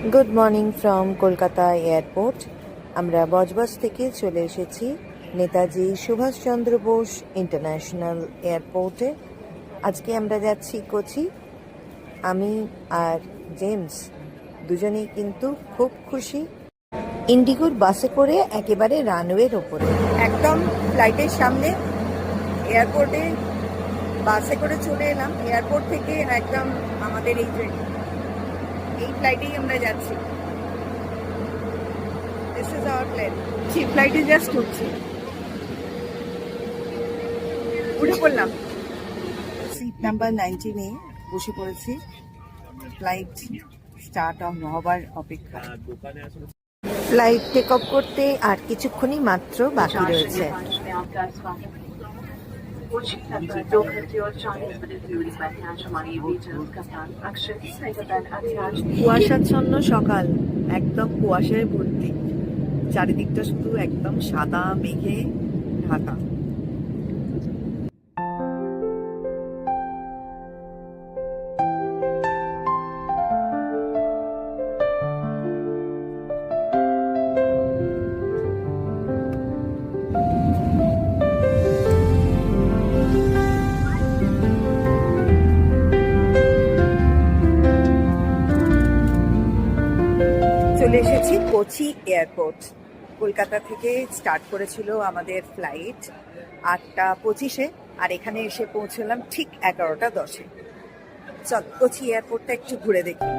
Good morning from Kolkata airport. আমরা বজবজ থেকে চলে এসেছি নেতাজি সুভাষচন্দ্র বোস ইন্টারন্যাশনাল এয়ারপোর্টে। আজকে আমরা যাচ্ছি কোচি। আমি আর জেমস দুজনেই কিন্তু খুব খুশি। ইন্ডিগোর বাসে করে একেবারে রানওয়ের ওপরে, একদম ফ্লাইটের সামনে এয়ারপোর্টে বাসে করে চলে এলাম। এয়ারপোর্ট থেকে একদম আমাদের এই ফ্লাইটেই আমরা যাচ্ছি। This is our plane. ফ্লাইটে জাস্ট উঠছি, উঠে পড়লাম। সিট নাম্বার 19-এ বসে পড়েছি। ফ্লাইট স্টার্ট হবার অপেক্ষা। ফ্লাইট টেক অফ করতে আর কিছুক্ষণই মাত্র বাকি রয়েছে। কুয়াশাচ্ছন্ন সকাল, একদম কুয়াশায় ভর্তি। চারিদিকটা শুধু একদম সাদা মেঘে ঢাকা। চলে এসেছি কোচি এয়ারপোর্ট। কলকাতা থেকে স্টার্ট করেছিল আমাদের ফ্লাইট 8টা 25-এ, আর এখানে এসে পৌঁছলাম ঠিক 11টা 10-এ। চল কোচি এয়ারপোর্টটা একটু ঘুরে দেখি।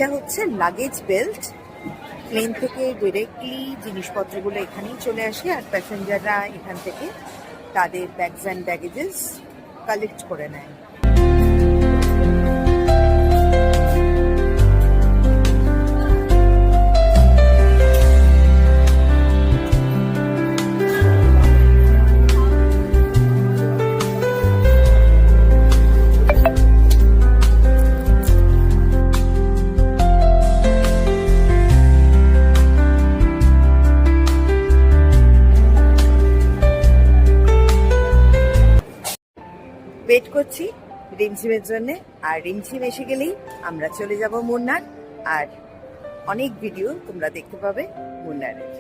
এটা হচ্ছে লাগেজ বেল্ট। প্লেন থেকে ডিরেক্টলি জিনিসপত্রগুলো এখানেই চলে আসে, আর প্যাসেঞ্জাররা এখান থেকে তাদের ব্যাগস অ্যান্ড ব্যাগেজেস কালেক্ট করে নেয়। ওয়েট করছি রিমঝিমের জন্য, আর রিমঝিম এসে গেলেই আমরা চলে যাব মুন্নার। আর অনেক ভিডিও তোমরা দেখতে পাবে মুন্নারের।